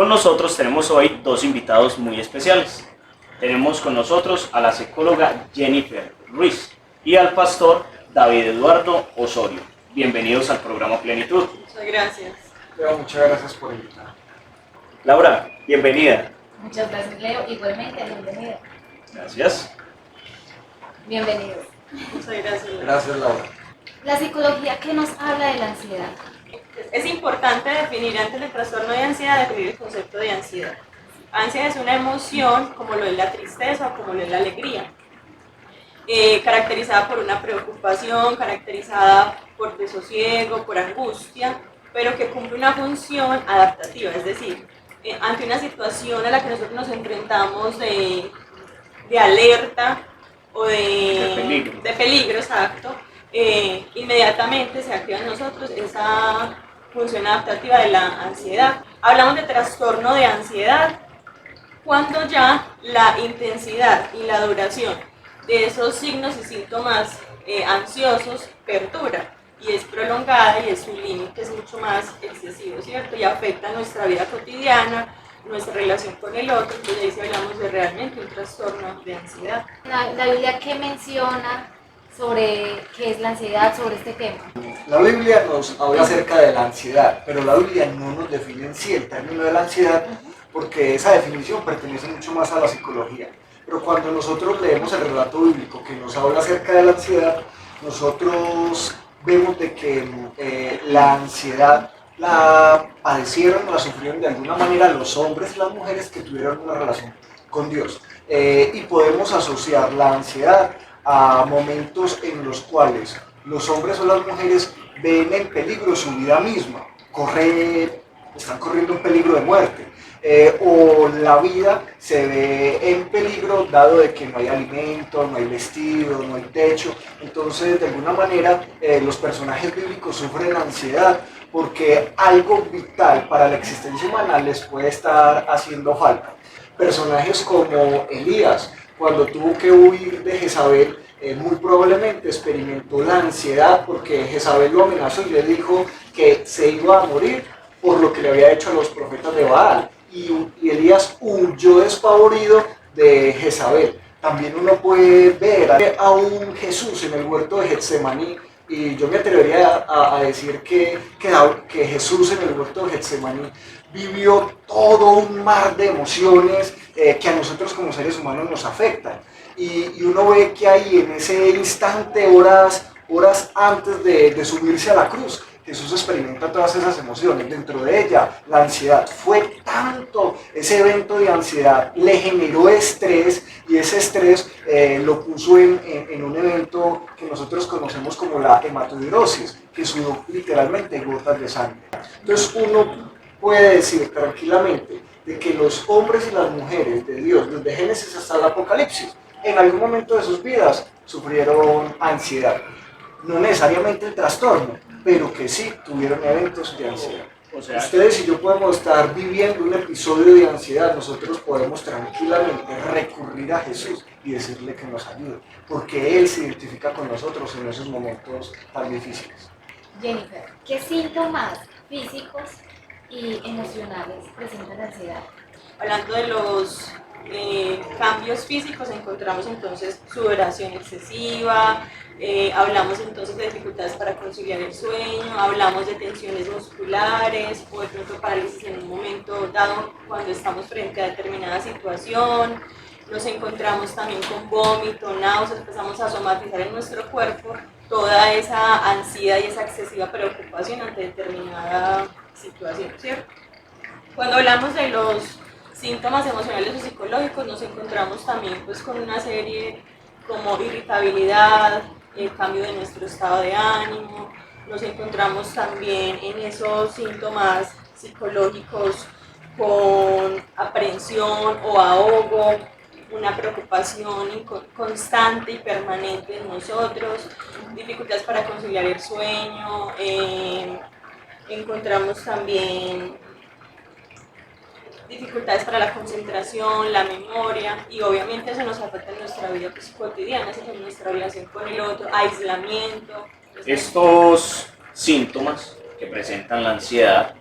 Con nosotros tenemos hoy dos invitados muy especiales. Tenemos con nosotros a la psicóloga Jennifer Ruiz y al pastor David Eduardo Osorio. Bienvenidos al programa Plenitud. Muchas gracias. Leo, muchas gracias por invitarme. Laura, bienvenida. Muchas gracias, Leo. Igualmente, bienvenido. Gracias. Bienvenidos. Muchas gracias. Gracias, Laura. La psicología, ¿qué nos habla de la ansiedad? Es importante definir antes del trastorno de ansiedad, definir el concepto de ansiedad. Ansiedad es una emoción como lo es la tristeza o como lo es la alegría, caracterizada por una preocupación, caracterizada por desosiego, por angustia, pero que cumple una función adaptativa, es decir, ante una situación a la que nosotros nos enfrentamos de alerta o de peligro, exacto, inmediatamente se activa en nosotros esa función adaptativa de la ansiedad. Hablamos de trastorno de ansiedad cuando ya la intensidad y la duración de esos signos y síntomas ansiosos perdura y es prolongada y es su límite es mucho más excesivo, ¿cierto? Y afecta nuestra vida cotidiana, nuestra relación con el otro, entonces ahí sí hablamos de realmente un trastorno de ansiedad. La Biblia, ¿qué menciona sobre qué es la ansiedad, sobre este tema? La Biblia nos habla acerca de la ansiedad, pero la Biblia no nos define en sí el término de la ansiedad porque esa definición pertenece mucho más a la psicología. Pero cuando nosotros leemos el relato bíblico que nos habla acerca de la ansiedad, nosotros vemos de que la ansiedad la padecieron o la sufrieron de alguna manera los hombres y las mujeres que tuvieron una relación con Dios. Y podemos asociar la ansiedad a momentos en los cuales los hombres o las mujeres ven en peligro su vida misma, están corriendo un peligro de muerte, o la vida se ve en peligro dado de que no hay alimento, no hay vestido, no hay techo. Entonces, de alguna manera, los personajes bíblicos sufren ansiedad porque algo vital para la existencia humana les puede estar haciendo falta. Personajes como Elías, cuando tuvo que huir de Jezabel, muy probablemente experimentó la ansiedad porque Jezabel lo amenazó y le dijo que se iba a morir por lo que le había hecho a los profetas de Baal. Y Elías huyó despavorido de Jezabel. También uno puede ver a un Jesús en el huerto de Getsemaní, y yo me atrevería a decir que Jesús en el huerto de Getsemaní vivió todo un mar de emociones que a nosotros como seres humanos nos afectan. Y uno ve que ahí en ese instante, horas antes de subirse a la cruz, Jesús experimenta todas esas emociones. Dentro de ella, la ansiedad fue tanto, ese evento de ansiedad le generó estrés y ese estrés lo puso en un evento que nosotros conocemos como la hematodirosis, que sudó literalmente gotas de sangre. Entonces uno puede decir tranquilamente de que los hombres y las mujeres de Dios, desde Génesis hasta el Apocalipsis, en algún momento de sus vidas sufrieron ansiedad. No necesariamente el trastorno, pero que sí tuvieron eventos de ansiedad. O sea, ustedes y yo podemos estar viviendo un episodio de ansiedad, nosotros podemos tranquilamente recurrir a Jesús y decirle que nos ayude, porque Él se identifica con nosotros en esos momentos tan difíciles. Jennifer, ¿qué síntomas físicos y emocionales presentan la ansiedad? Hablando de los cambios físicos, encontramos entonces sudoración excesiva, hablamos entonces de dificultades para conciliar el sueño, hablamos de tensiones musculares o de pronto parálisis en un momento dado cuando estamos frente a determinada situación. Nos encontramos también con vómito, náuseas, empezamos a somatizar en nuestro cuerpo toda esa ansiedad y esa excesiva preocupación ante determinada situación, ¿cierto? Cuando hablamos de los síntomas emocionales o psicológicos, nos encontramos también pues, con una serie como irritabilidad, el cambio de nuestro estado de ánimo, nos encontramos también en esos síntomas psicológicos con aprensión o ahogo, una preocupación constante y permanente en nosotros, dificultades para conciliar el sueño, encontramos también dificultades para la concentración, la memoria, y obviamente eso nos afecta en nuestra vida pues, cotidiana, en nuestra relación con el otro, aislamiento. Estos síntomas que presentan la ansiedad,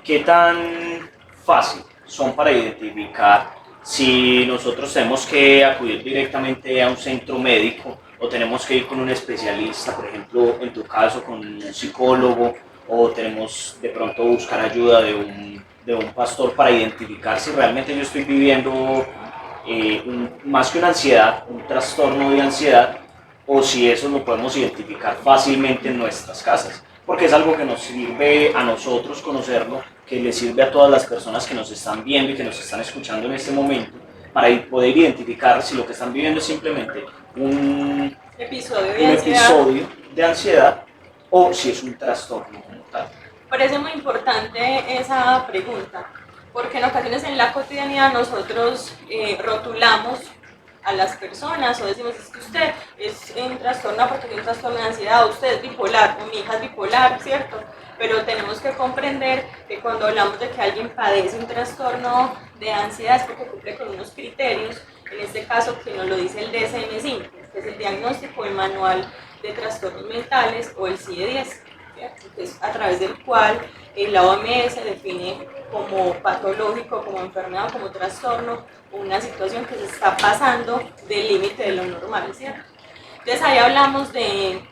¿qué tan fácil, son para identificar si nosotros tenemos que acudir directamente a un centro médico o tenemos que ir con un especialista, por ejemplo, en tu caso con un psicólogo, o tenemos de pronto buscar ayuda de un pastor para identificar si realmente yo estoy viviendo más que una ansiedad, un trastorno de ansiedad, o si eso lo podemos identificar fácilmente en nuestras casas, porque es algo que nos sirve a nosotros conocerlo, que le sirve a todas las personas que nos están viendo y que nos están escuchando en este momento, para poder identificar si lo que están viviendo es simplemente un episodio de ansiedad o si es un trastorno como tal. Parece muy importante esa pregunta, porque en ocasiones en la cotidianidad nosotros rotulamos a las personas o decimos, es que usted es un trastorno porque tiene un trastorno de ansiedad, o usted es bipolar, o mi hija es bipolar, ¿cierto? Pero tenemos que comprender que cuando hablamos de que alguien padece un trastorno de ansiedad es porque cumple con unos criterios, en este caso que nos lo dice el DSM-5, que es el diagnóstico, el manual de trastornos mentales, o el CIE-10, ¿cierto? Que es a través del cual la OMS define como patológico, como enfermedad, como trastorno, una situación que se está pasando del límite de lo normal, ¿cierto? Entonces ahí hablamos de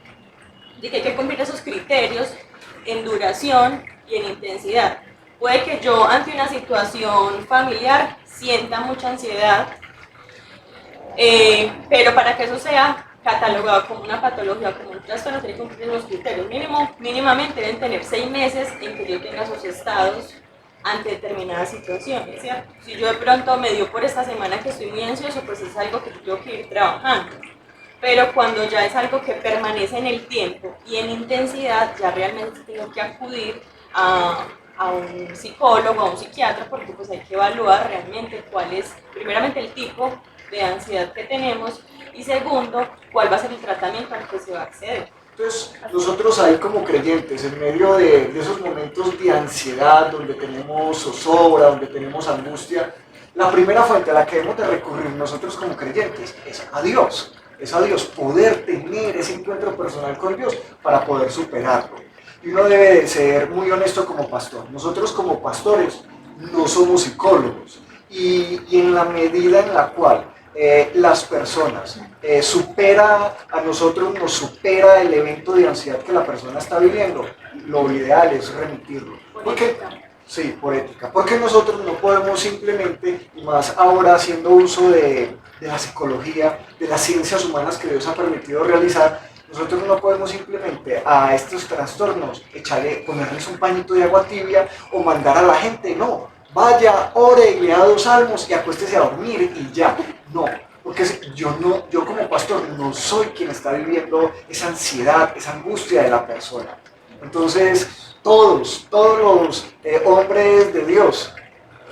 que hay que cumplir esos criterios en duración y en intensidad. Puede que yo ante una situación familiar sienta mucha ansiedad, pero para que eso sea catalogado como una patología, como un trastorno, tiene que cumplir unos criterios. Mínimamente deben tener 6 meses en que yo tenga esos estados ante determinadas situaciones, ¿cierto? Si yo de pronto me dio por esta semana que estoy muy ansioso, pues es algo que yo tengo que ir trabajando. Pero cuando ya es algo que permanece en el tiempo y en intensidad, ya realmente tengo que acudir a un psicólogo, a un psiquiatra, porque pues hay que evaluar realmente cuál es, primeramente, el tipo de ansiedad que tenemos, y segundo, cuál va a ser el tratamiento al que se va a acceder. Entonces, nosotros ahí como creyentes, en medio de esos momentos de ansiedad, donde tenemos zozobra, donde tenemos angustia, la primera fuente a la que debemos de recurrir nosotros como creyentes es a Dios. Es a Dios, poder tener ese encuentro personal con Dios para poder superarlo. Y uno debe de ser muy honesto como pastor. Nosotros como pastores no somos psicólogos. Y en la medida en la cual las personas a nosotros nos supera el evento de ansiedad que la persona está viviendo, lo ideal es remitirlo. Porque, sí, por ética. Porque nosotros no podemos simplemente, y más ahora haciendo uso de la psicología, de las ciencias humanas que Dios ha permitido realizar, nosotros no podemos simplemente a estos trastornos ponerles un pañito de agua tibia o mandar a la gente, no. Vaya, ore y lea 2 salmos y acuéstese a dormir y ya. No, porque yo como pastor no soy quien está viviendo esa ansiedad, esa angustia de la persona. Entonces, todos los hombres de Dios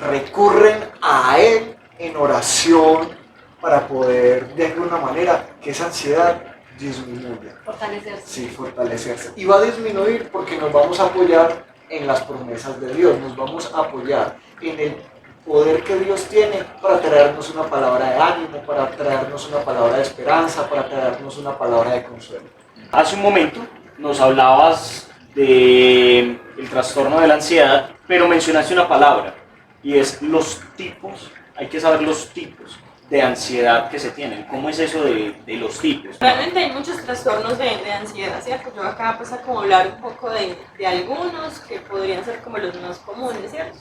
recurren a Él en oración para poder, de alguna manera, que esa ansiedad disminuya. Fortalecerse. Sí, fortalecerse. Y va a disminuir porque nos vamos a apoyar en las promesas de Dios, nos vamos a apoyar en el poder que Dios tiene para traernos una palabra de ánimo, para traernos una palabra de esperanza, para traernos una palabra de consuelo. Hace un momento nos hablabas del trastorno de la ansiedad, pero mencionaste una palabra, y es los tipos. Hay que saber los tipos de ansiedad que se tienen. ¿Cómo es eso de los tipos? Realmente hay muchos trastornos de ansiedad, ¿cierto? Yo acá pues a como hablar un poco de algunos que podrían ser como los más comunes, ¿cierto?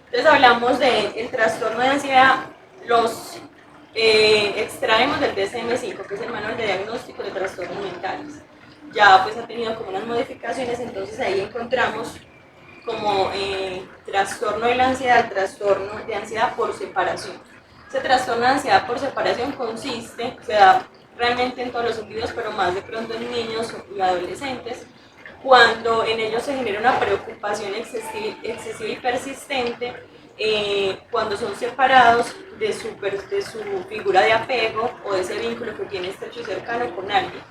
Entonces hablamos del trastorno de ansiedad, los extraemos del DSM-5, que es el manual de diagnóstico de trastornos mentales. Ya pues ha tenido como unas modificaciones, entonces ahí encontramos como trastorno de la ansiedad, trastorno de ansiedad por separación. Ese trastorno de ansiedad por separación se da realmente en todos los sentidos, pero más de pronto en niños y adolescentes, cuando en ellos se genera una preocupación excesiva y persistente, cuando son separados de su figura de apego o de ese vínculo que tiene estrecho y cercano con alguien.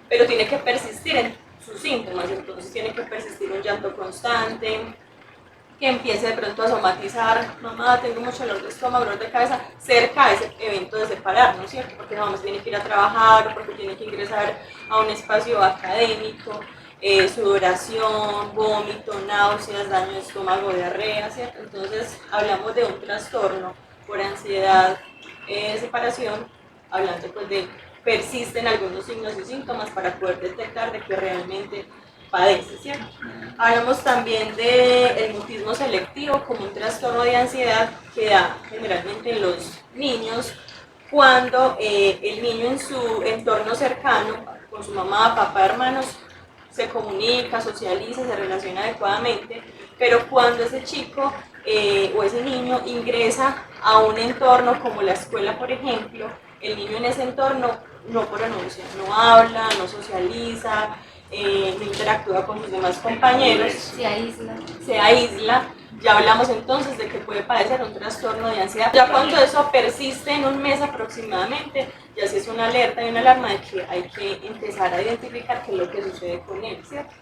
Pero tiene que persistir en sus síntomas, entonces tiene que persistir un llanto constante, que empiece de pronto a somatizar, mamá, tengo mucho dolor de estómago, dolor de cabeza, cerca de ese evento de separar, ¿no es cierto? Porque la mamá tiene que ir a trabajar o porque tiene que ingresar a un espacio académico. sudoración, vómito, náuseas, daño de estómago, diarrea, ¿cierto? Entonces hablamos de un trastorno por ansiedad, separación, hablando pues de persisten algunos signos y síntomas para poder detectar de que realmente padece, ¿cierto? Hablamos también del mutismo selectivo como un trastorno de ansiedad que da generalmente en los niños cuando el niño en su entorno cercano, con su mamá, papá, hermanos, se comunica, socializa, se relaciona adecuadamente, pero cuando ese chico o ese niño ingresa a un entorno como la escuela, por ejemplo, el niño en ese entorno no pronuncia, no habla, no socializa, no interactúa con sus demás compañeros, se aísla. Ya hablamos entonces de que puede padecer un trastorno de ansiedad. Ya cuando eso persiste en un mes aproximadamente, ya sí es una alerta y una alarma de que hay que empezar a identificar qué es lo que sucede con él, ¿cierto?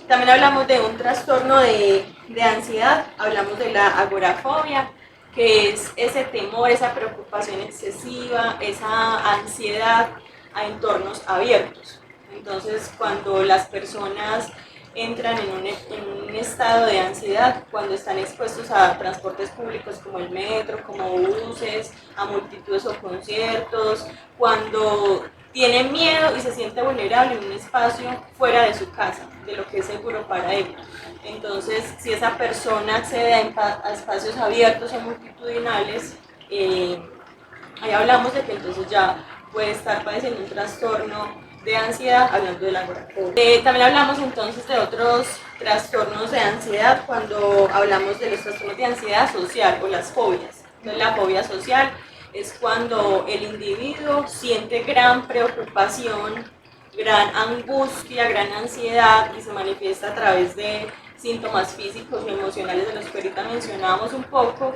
También hablamos de un trastorno de ansiedad, hablamos de la agorafobia, que es ese temor, esa preocupación excesiva, esa ansiedad a entornos abiertos. Entonces, cuando las personas entran en un estado de ansiedad, cuando están expuestos a transportes públicos como el metro, como buses, a multitudes o conciertos, cuando tiene miedo y se siente vulnerable en un espacio fuera de su casa, de lo que es seguro para él. Entonces, si esa persona accede a espacios abiertos o multitudinales, ahí hablamos de que entonces ya puede estar padeciendo un trastorno de ansiedad, hablando de la agorafobia. También hablamos entonces de otros trastornos de ansiedad cuando hablamos de los trastornos de ansiedad social o las fobias. Entonces, la fobia social es cuando el individuo siente gran preocupación, gran angustia, gran ansiedad y se manifiesta a través de síntomas físicos y emocionales de los que ahorita mencionábamos un poco,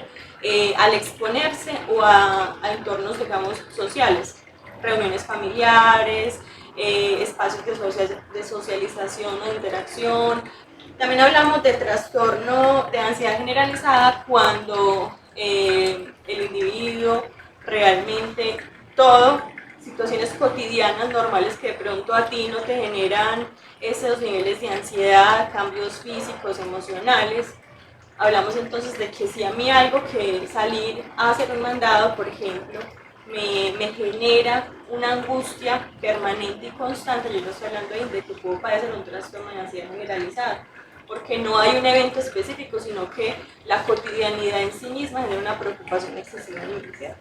al exponerse o a entornos, digamos, sociales, reuniones familiares, espacios de socialización o de interacción. También hablamos de trastorno de ansiedad generalizada cuando el individuo realmente situaciones cotidianas normales que de pronto a ti no te generan esos niveles de ansiedad, cambios físicos, emocionales. Hablamos entonces de que si a mí algo que salir a hacer un mandado, por ejemplo, me genera una angustia permanente y constante, yo no estoy hablando de que puedo padecer un trastorno de ansiedad generalizada, porque no hay un evento específico, sino que la cotidianidad en sí misma genera una preocupación excesiva en mí, ¿cierto?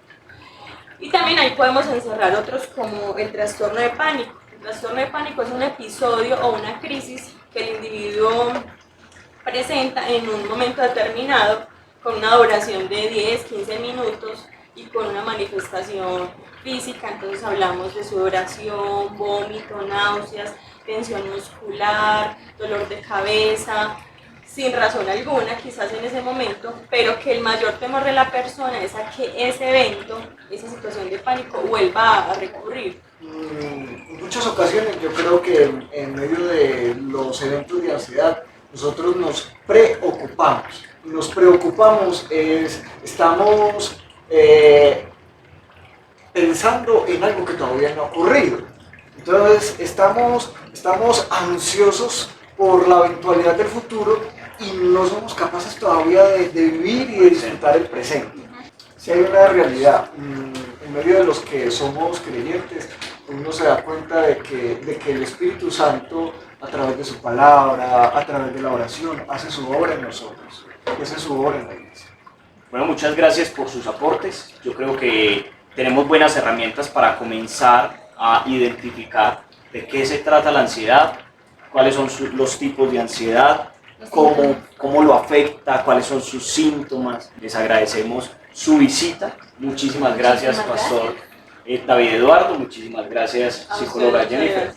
Y también ahí podemos encerrar otros como el trastorno de pánico. El trastorno de pánico es un episodio o una crisis que el individuo presenta en un momento determinado con una duración de 10, 15 minutos y con una manifestación física. Entonces hablamos de sudoración, vómito, náuseas, tensión muscular, dolor de cabeza, sin razón alguna quizás en ese momento, pero que el mayor temor de la persona es a que ese evento, esa situación de pánico vuelva a recurrir. En muchas ocasiones yo creo que en medio de los eventos de ansiedad nosotros nos preocupamos. Nos preocupamos, estamos pensando en algo que todavía no ha ocurrido. Entonces estamos ansiosos por la eventualidad del futuro y no somos capaces todavía de vivir y de disfrutar el presente. Si hay una realidad, en medio de los que somos creyentes, uno se da cuenta de que el Espíritu Santo, a través de su palabra, a través de la oración, hace su obra en nosotros, hace su obra en la iglesia. Bueno, muchas gracias por sus aportes. Yo creo que tenemos buenas herramientas para comenzar a identificar de qué se trata la ansiedad, cuáles son los tipos de ansiedad, cómo lo afecta, cuáles son sus síntomas. Les agradecemos su visita. Muchísimas gracias, Pastor David Eduardo. Muchísimas gracias, psicóloga Jennifer.